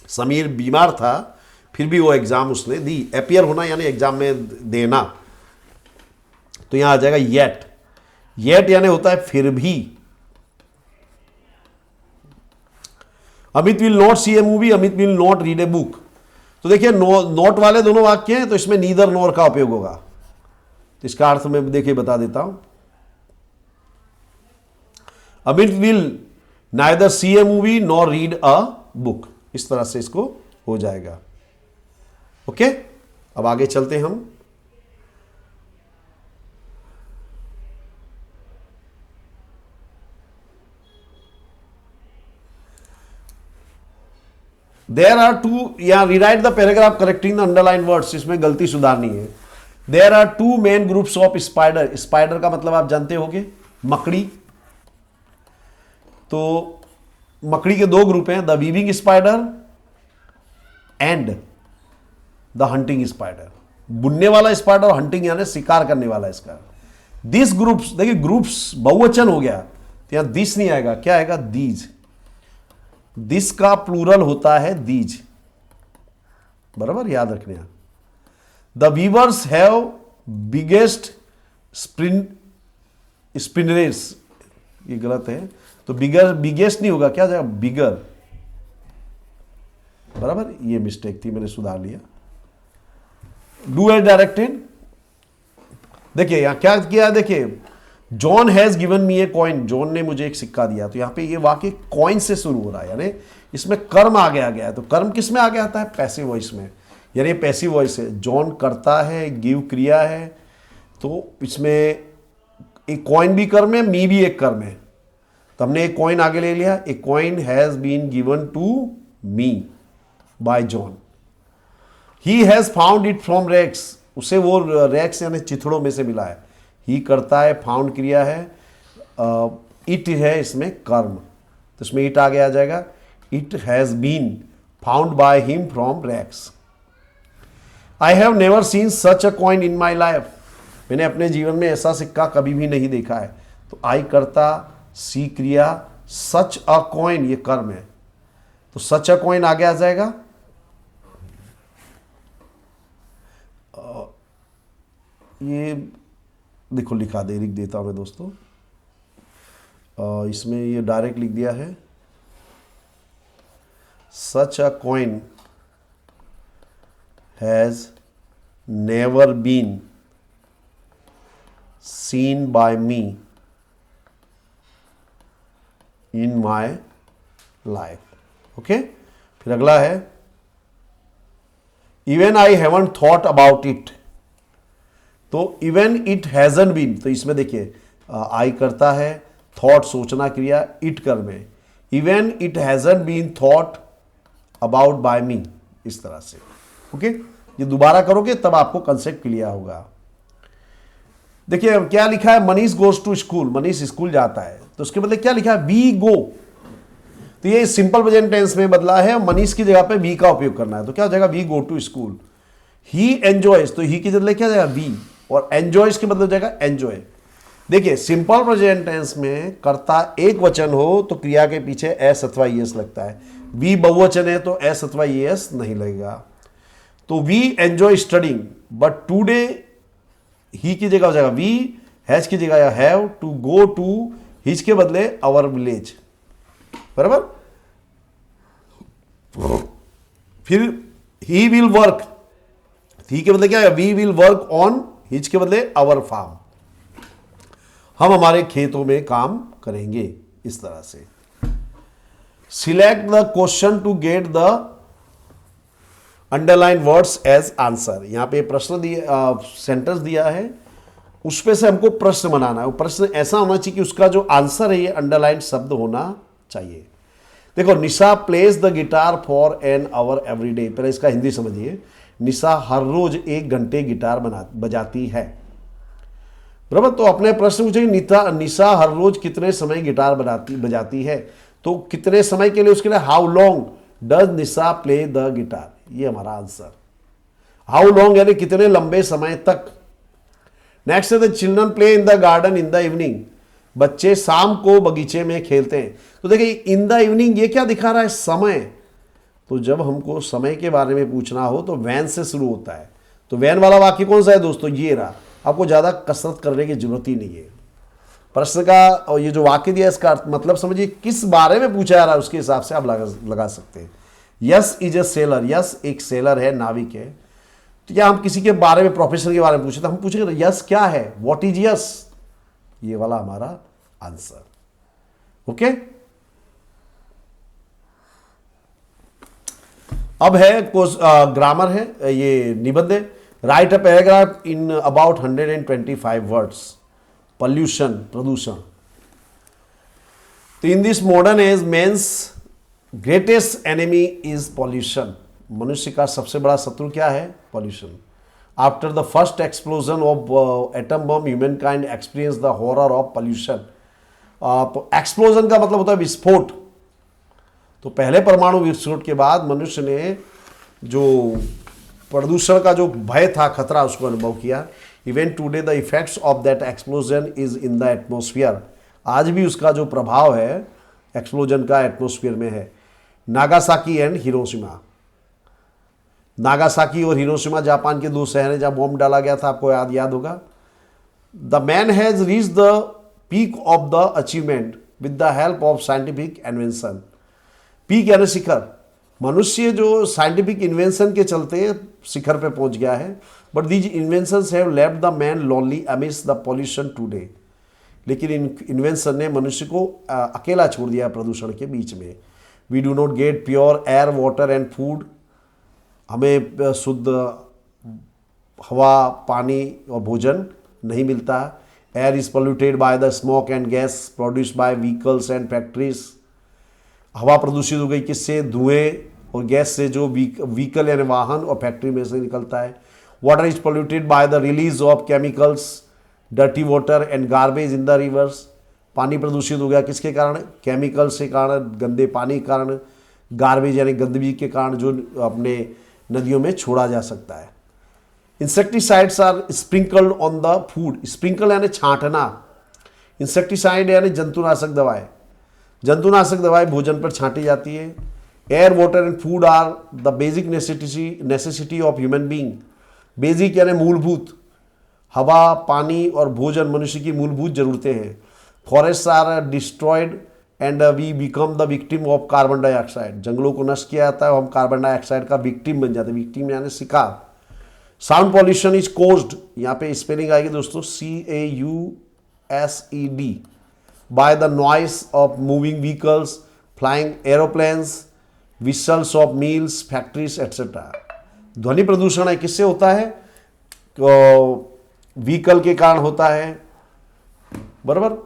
Sameer बीमार था फिर भी वो एग्जाम उसने दी। अपियर होना यानी एग्जाम में देना, तो यहां आ जाएगा येट। येट यानी होता है फिर भी। Amit will not see a movie, Amit will not read a book. तो देखिए नॉट वाले दोनों वाक्य हैं, तो इसमें नीदर नॉर का उपयोग होगा। तो इसका अर्थ मैं देखिए बता देता हूं। Amit will neither see a movie nor read a book, इस तरह से इसको हो जाएगा। ओके, अब आगे चलते हैं हम। देयर आर टू, या rewrite the paragraph correcting the underline words, इसमें गलती सुधारनी है। There are 2 main groups of spider. Spider का मतलब आप जानते होंगे, मकड़ी। तो मकड़ी के 2 ग्रुप हैं, the weaving spider and the hunting spider. बुनने वाला स्पाइडर, हंटिंग यानी शिकार करने वाला इसका। दिस ग्रुप्स, देखिए ग्रुप्स बहुवचन हो गया, तो यहां दिस नहीं आएगा, क्या आएगा, दीज। दिस का प्लूरल होता है दीज, बराबर, याद रखने। द वीवर्स हैव बिगेस्ट स्पिनरेस, ये गलत है, तो बिगर, बिगेस्ट नहीं होगा, क्या हो जाएगा, बिगर, बराबर, ये मिस्टेक थी, मैंने सुधार लिया। Do as directed. देखिए यहां क्या किया, देखिए John has given me a coin, John ने मुझे एक सिक्का दिया। तो यहां पे ये वाक्य कॉइन से शुरू हो रहा है, यानी इसमें कर्म आ गया। तो कर्म किस में आ गया आता है, पैसिव वॉइस में, यानी पैसिव वॉइस है। जॉन करता है, गिव क्रिया है, तो इसमें एक कॉइन भी कर्म है, मी भी एक कर्म है। तो हमने एक कॉइन आगे ले लिया, a coin has been given to me by John. He has found it from racks, उसे वो रैक्स यानी चिथड़ों में से मिला है। ही करता है, फाउंड क्रिया है, इट है इसमें कर्म, तो इसमें इट आगे आ जाएगा। It has been found by him from racks. I have never seen such a coin in my life, मैंने अपने जीवन में ऐसा सिक्का कभी भी नहीं देखा है। तो आई करता, सी क्रिया, सच अ कॉइन ये कर्म है, तो सच अ कॉइन आगे आ जाएगा। ये देखो लिख देता हूँ मैं दोस्तों, इसमें ये डायरेक्ट लिख दिया है, such a coin has never been seen by me in my life. Okay, फिर अगला है even I haven't thought about it. तो इवन इट हैजन बीन, तो इसमें देखिए आई करता है, थॉट सोचना क्रिया, इट कर्म है। Even it hasn't been thought about by me, इस तरह से। ओके, ये दोबारा करोगे तब आपको कंसेप्ट क्लियर होगा। देखिए क्या लिखा है, Manish goes to school, Manish school जाता है, तो उसके बदले क्या लिखा है, वी गो। तो ये सिंपल प्रेजेंट टेंस में बदला है, मनीष की जगह पे वी का उपयोग करना है, तो क्या हो जाएगा, we go to school. He enjoys, तो ही की जगह क्या जाएगा, वी, और एंजॉयज के बदले हो जाएगा एंजॉय। देखिए सिंपल प्रेजेंट टेंस में कर्ता एक वचन हो तो क्रिया के पीछे एस अथवा ईएस लगता है, वी बहुवचन है तो एस अथवा ईएस नहीं लगेगा। तो we enjoy studying, but today he की जगह हो जाएगा वी, हैज की जगह have, to go to, his के बदले आवर विलेज, बराबर। फिर ही विल वर्क, ही के बदले क्या है, we will work on, his के बदले आवर फार्म, हम हमारे खेतों में काम करेंगे, इस तरह से। Select the question to get the underline words as answer. यहां पे प्रश्न दिया, सेंटेंस दिया है, उस पे से हमको प्रश्न बनाना है। वो प्रश्न ऐसा होना चाहिए कि उसका जो आंसर है ये अंडरलाइन शब्द होना चाहिए। देखो, Nisha plays the guitar for an hour every day, पहले इसका हिंदी समझिए। निशा हर रोज 1 घंटे गिटार बजाती है, बराबर। तो अपने प्रश्न पूछेंगे, निशा हर रोज कितने समय गिटार बजाती है, तो कितने समय के लिए, उसके लिए how long does Nisha play the guitar, ये हमारा आंसर। हाउ लॉन्ग यानी कितने लंबे समय तक। नेक्स्ट है the children play in the garden in the evening, बच्चे शाम को बगीचे में खेलते हैं। तो देखिए इन द इवनिंग ये क्या दिखा रहा है, समय। तो जब हमको समय के बारे में पूछना हो तो वैन से शुरू होता है। तो वैन वाला वाक्य कौन सा है दोस्तों, ये रहा। आपको ज़्यादा कसरत करने की जरूरत ही नहीं है। प्रश्न का और ये जो वाक्य दिया इसका मतलब समझिए किस बारे में पूछा जा रहा है, उसके हिसाब से आप लगा सकते हैं। Yes is a seller, yes एक सेलर है, नाविक है। तो क्या हम किसी के बारे में, प्रोफेशन के बारे में पूछे तो हम पूछेंगे यस क्या है, व्हाट इज यस, ये वाला हमारा आंसर। ओके, अब है ग्रामर है, ये निबंध है। Write a paragraph in about 125 words. Pollution, प्रदूषण। तो in this modern age man's greatest enemy is pollution. मनुष्य का सबसे बड़ा शत्रु क्या है, pollution. After the first explosion of atom bomb human kind experience the horror of pollution. Explosion का मतलब होता है विस्फोट। तो पहले परमाणु विस्फोट के बाद मनुष्य ने जो प्रदूषण का जो भय था, खतरा, उसको अनुभव किया। Even today the effects of that explosion is in the atmosphere. आज भी उसका जो प्रभाव है एक्सप्लोजन का एटमोस्फियर में है। Nagasaki and Hiroshima. नागासाकी और हिरोशिमा जापान के 2 शहर हैं जहां बॉम्ब डाला गया था, आपको याद होगा। The man has reach the peak of the achievement with the help of scientific invention. Peak यानी शिखर। मनुष्य जो साइंटिफिक इन्वेंशन के चलते शिखर पे पहुंच गया है। But these inventions have left the man lonely amidst the pollution today. लेकिन इन इन्वेंशन ने मनुष्य को अकेला छोड़ दिया प्रदूषण के बीच में। We do not get pure air, water and food. हमें शुद्ध हवा, पानी और भोजन नहीं मिलता। Air is polluted by the smoke and gas produced by vehicles and factories. हवा प्रदूषित हो गई किससे, धुएं और गैस से, जो व्हीकल यानी वाहन और फैक्ट्री में से निकलता है। Water is polluted by the release of chemicals, dirty water and garbage in the reverse. पानी प्रदूषित हो गया किसके कारण, केमिकल से कारण, गंदे पानी के कारण, गार्बेज यानी गंदगी के कारण जो अपने नदियों में छोड़ा जा सकता है। Insecticides are sprinkled on the food. Sprinkle यानी छांटना, इंसेक्टिसाइड यानी जंतुनाशक दवाएं। जंतुनाशक दवाएं भोजन पर छांटी जाती है। Air, water and food are the basic necessity of human being. Basic यानी मूलभूत। हवा, पानी और भोजन मनुष्य की मूलभूत जरूरतें हैं। Forest are destroyed and we become the victim of carbon dioxide. जंगलों को नष्ट किया जाता है और हम कार्बन डाइऑक्साइड का विक्टिम बन जाते हैं। विक्टिम यानी शिकार। साउंड पॉल्यूशन इज कोज्ड, यहाँ पे स्पेलिंग आएगी दोस्तों CAUSED, by the noise of moving vehicles, flying aeroplanes, whistles of mills, factories etcetera. ध्वनि प्रदूषण है किससे होता है? व्हीकल के कारण होता है, बराबर,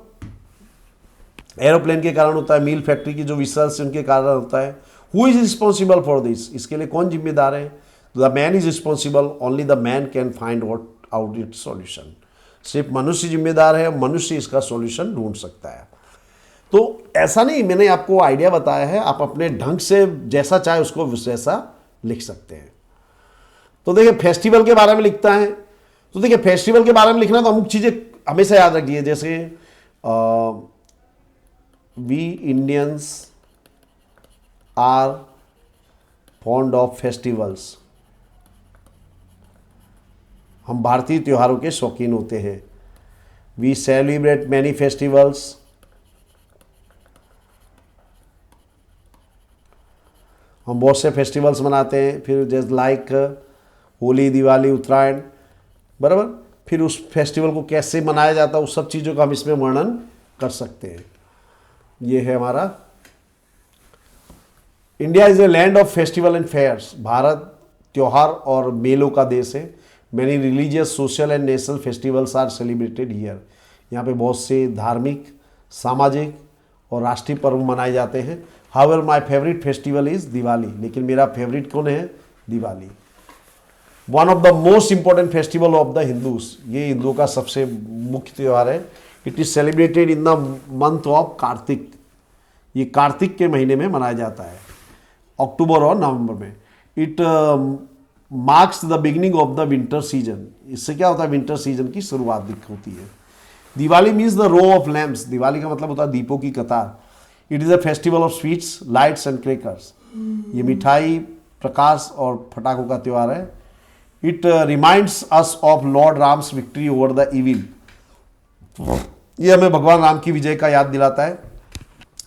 एरोप्लेन के कारण होता है, मिल फैक्ट्री की जो विशल्स उनके कारण होता है। Who is responsible for this? इसके लिए कौन जिम्मेदार है? The man is responsible, only the man can find out it's solution. सिर्फ मनुष्य जिम्मेदार है, मनुष्य इसका सॉल्यूशन ढूंढ सकता है। तो ऐसा नहीं, मैंने आपको आइडिया बताया है, आप अपने ढंग से जैसा चाहे उसको वैसा लिख सकते हैं। तो देखिए फेस्टिवल के बारे में लिखता है, तो देखिए फेस्टिवल के बारे में लिखना तो अमुक चीज़ें हमेशा याद रखिए, जैसे we Indians are fond of festivals, हम भारतीय त्योहारों के शौकीन होते हैं। वी सेलिब्रेट मैनी फेस्टिवल्स, हम बहुत से फेस्टिवल्स मनाते हैं। फिर जैसे लाइक होली, दिवाली, उत्तरायण, बराबर। फिर उस फेस्टिवल को कैसे मनाया जाता है उस सब चीज़ों का हम इसमें वर्णन कर सकते हैं। ये है हमारा India is a land of festival and fairs. Bharat त्योहार और मेलों का देश है। Many religious, social and national festivals are celebrated here. यहाँ पे बहुत से धार्मिक, सामाजिक और राष्ट्रीय पर्व मनाए जाते हैं। However my favourite festival is Diwali, लेकिन मेरा फेवरेट कौन है? Diwali. One of the most important festival of the Hindus, ये हिंदुओं का सबसे मुख्य त्यौहार है। It is celebrated in the month of Kartik, ये कार्तिक के महीने में मनाया जाता है, अक्टूबर और नवंबर में। It marks the beginning of the winter season. इससे क्या होता है? विंटर सीजन की शुरुआत होती है। Diwali means the row of lamps, Diwali का मतलब होता है दीपों की कतार। It is a festival of sweets, lights and crackers, ये मिठाई, प्रकाश और पटाखों का त्यौहार है। It reminds us of lord Ram's victory over the evil, ये हमें भगवान राम की विजय का याद दिलाता है।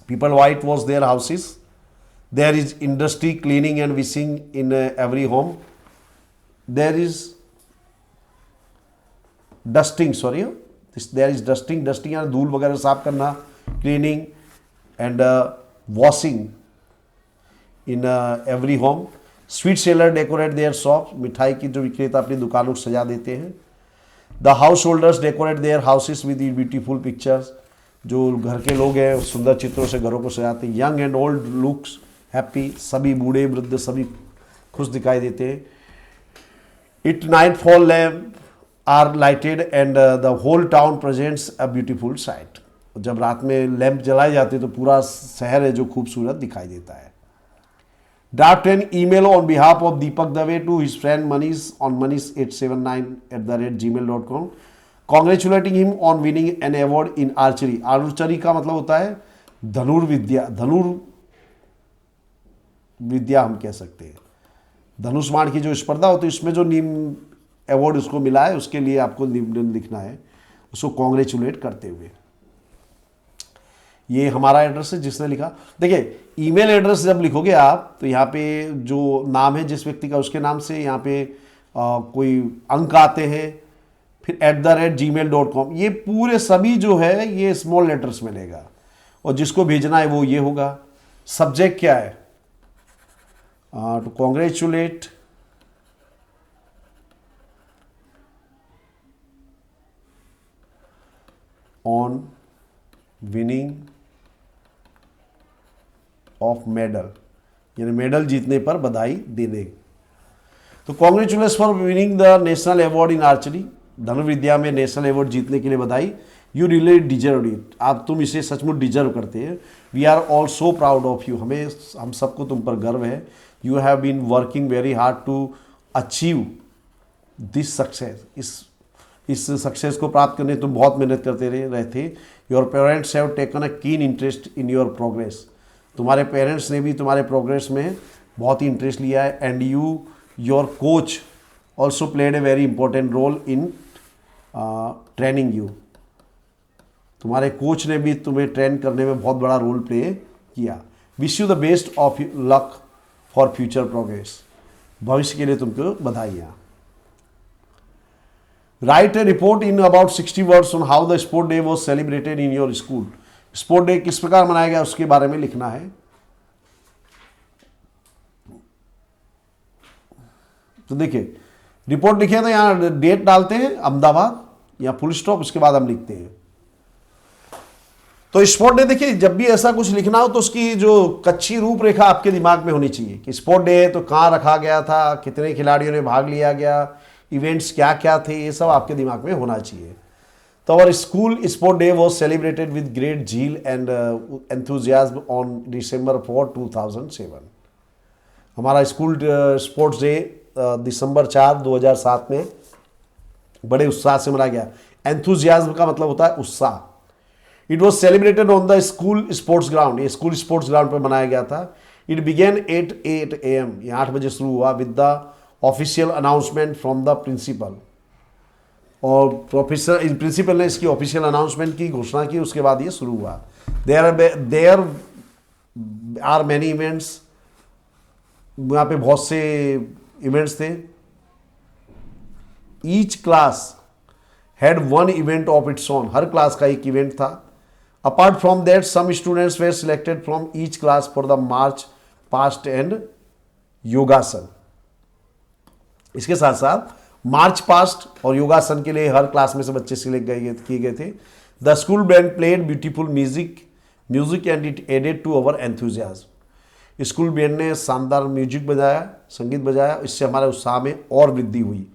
People white wash their houses, there is industry, cleaning and wishing in every home, there is dusting, sorry there is dusting, dusting यानी धूल वगैरह साफ करना, cleaning and washing in every home. Sweet seller decorate their shop, मिठाई की जो विक्रेता अपनी दुकानों को सजा देते हैं। The house holders decorate their houses with beautiful pictures, जो घर के लोग हैं सुंदर चित्रों से घरों को सजाते हैं। Young and old looks happy, सभी बूढ़े वृद्ध सभी खुश दिखाई देते हैं। It night fall lamp are lighted and the whole town presents a beautiful sight, जब रात में लैंप जलाए जाते तो पूरा शहर है जो खूबसूरत दिखाई देता है। Draft an email on behalf of Deepak Dave to his friend Manish on manish879@gmail.com congratulating him on winning an award in archery। Archery का मतलब होता है धनुर्विद्या, धनुर्विद्या हम कह सकते हैं। धनुष बाण की जो स्पर्धा होती है उसमें जो निम्न अवार्ड उसको मिला है उसके लिए आपको निम्न लिखना है, उसको कॉन्ग्रेचुलेट करते हुए। ये हमारा एड्रेस है जिसने लिखा। देखिए ईमेल एड्रेस जब लिखोगे आप तो यहाँ पे जो नाम है जिस व्यक्ति का उसके नाम से यहाँ पे कोई अंक आते हैं, फिर @gmail.com, ये पूरे सभी जो है ये स्मॉल लेटर्स में लेगा और जिसको भेजना है वो ये होगा। सब्जेक्ट क्या है? To congratulate on winning of medal, यानी मेडल जीतने पर बधाई देने। तो congratulation for winning the national award in archery, धनुर्विद्या में नेशनल अवार्ड जीतने के लिए बधाई। यू रियली डिजर्व इट, आप तुम इसे सचमुच डिजर्व करते हैं। We are all so proud of you, हम सबको तुम पर गर्व है। You have been working very hard to achieve this success, इस सक्सेस को प्राप्त करने तुम बहुत मेहनत करते रहे थे। Your parents have taken a keen interest in your progress, तुम्हारे पेरेंट्स ने भी तुम्हारे प्रोग्रेस में बहुत ही इंटरेस्ट लिया है। And your coach also played a very important role in training you, तुम्हारे कोच ने भी तुम्हें ट्रेन करने में बहुत बड़ा रोल प्ले किया। Wish you the best of luck for future progress, भविष्य के लिए तुमको बधाइयाँ। Write a report in about 60 words on how the sport day was celebrated in your school. Sport day किस प्रकार मनाया गया उसके बारे में लिखना है। तो देखिए रिपोर्ट लिखे तो यहाँ डेट डालते हैं अहमदाबाद या फुल स्टॉप, उसके बाद हम लिखते हैं। तो स्पोर्ट डे, देखिए जब भी ऐसा कुछ लिखना हो तो उसकी जो कच्ची रूपरेखा आपके दिमाग में होनी चाहिए कि स्पोर्ट डे है तो कहाँ रखा गया था, कितने खिलाड़ियों ने भाग लिया गया, इवेंट्स क्या क्या थे, ये सब आपके दिमाग में होना चाहिए। तो our school sport day was celebrated with great zeal and enthusiasm on December 4, 2007। हमारा स्कूल स्पोर्ट्स डे December 4, 2007 में बड़े उत्साह से मनाया गया। एंथुजियाज्म का मतलब होता है उत्साह। It was celebrated on the school sports ground, ये स्कूल स्पोर्ट्स ग्राउंड पर मनाया गया था। इट बिगेन 8 AM, ये 8 बजे शुरू हुआ with the official announcement from the principal, और प्रिंसिपल ने इसकी ऑफिशियल अनाउंसमेंट की, घोषणा की, उसके बाद ये शुरू हुआ। देयर आर मैनी इवेंट्स, यहाँ पे बहुत से इवेंट्स थे। Each class had one event of its own, हर क्लास का एक इवेंट था। Apart from that some students were selected from each class for the march past and yogasana. इसके साथ साथ मार्च पास्ट और योगासन के लिए हर क्लास में से बच्चे सिलेक्ट किए गए थे। The school band played beautiful music and it added to our enthusiasm. School band ने शानदार म्यूजिक बजाया, संगीत बजाया, इससे हमारे उत्साह में और वृद्धि हुई।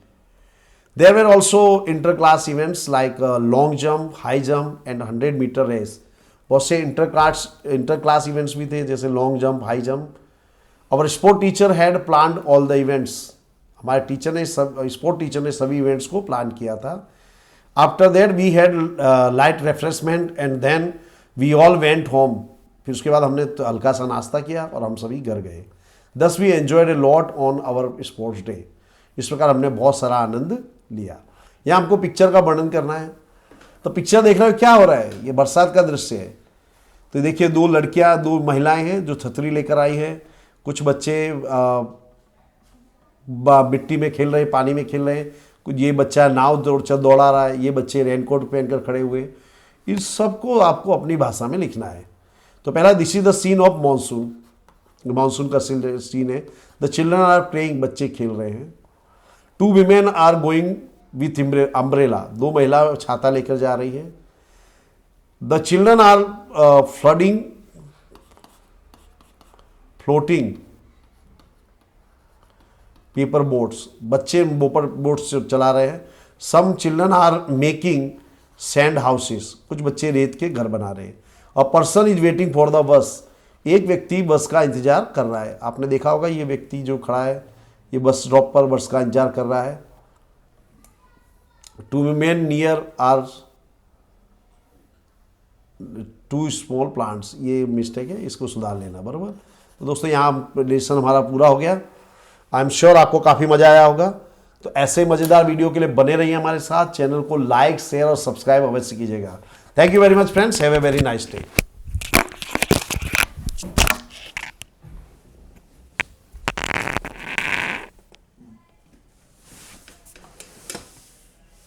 There were also inter-class events like long jump, high jump and 100 meter race. बहुत से inter-class events भी थे जैसे long jump, high jump. Our sport teacher had planned all the events. हमारे टीचर ने स्पोर्ट टीचर ने सभी इवेंट्स को प्लान किया था। After that we had light refreshment and then we all went home. फिर उसके बाद हमने तो हल्का सा नाश्ता किया और हम सभी घर गए। Thus we enjoyed a lot on our sports day. इस प्रकार हमने बहुत सारा आनंद लिया। यहाँ हमको पिक्चर का वर्णन करना है। तो पिक्चर देख रहे हो क्या हो रहा है, ये बरसात का दृश्य है। तो देखिए 2 लड़कियां, 2 महिलाएं हैं जो छतरी लेकर आई हैं। कुछ बच्चे मिट्टी में खेल रहे हैं, पानी में खेल रहे हैं। कुछ ये बच्चा नाव दौड़ा रहा है, ये बच्चे रेनकोट पहनकर खड़े हुए। इन सबको आपको अपनी भाषा में लिखना है। तो पहला, this is the scene of monsoon, monsoon का सीन है। द चिल्ड्रन आर प्लेइंग, बच्चे खेल रहे हैं। 2 women are going with umbrella, 2 महिला छाता लेकर जा रही है। The children are floating paper boats, बच्चे पेपर बोट्स चला रहे हैं। Some children are making sand houses, कुछ बच्चे रेत के घर बना रहे हैं। A person is waiting for the bus, एक व्यक्ति बस का इंतजार कर रहा है। आपने देखा होगा ये व्यक्ति जो खड़ा है, ये बस स्टॉप पर बस का इंतजार कर रहा है। 2 women near are 2 small plants, ये मिस्टेक है, इसको सुधार लेना, बराबर। तो दोस्तों यहाँ लेसन हमारा पूरा हो गया। आई एम श्योर आपको काफ़ी मजा आया होगा। तो ऐसे मज़ेदार वीडियो के लिए बने रहिए हमारे साथ। चैनल को लाइक, शेयर और सब्सक्राइब अवश्य कीजिएगा। Thank you very much friends, have a very nice day.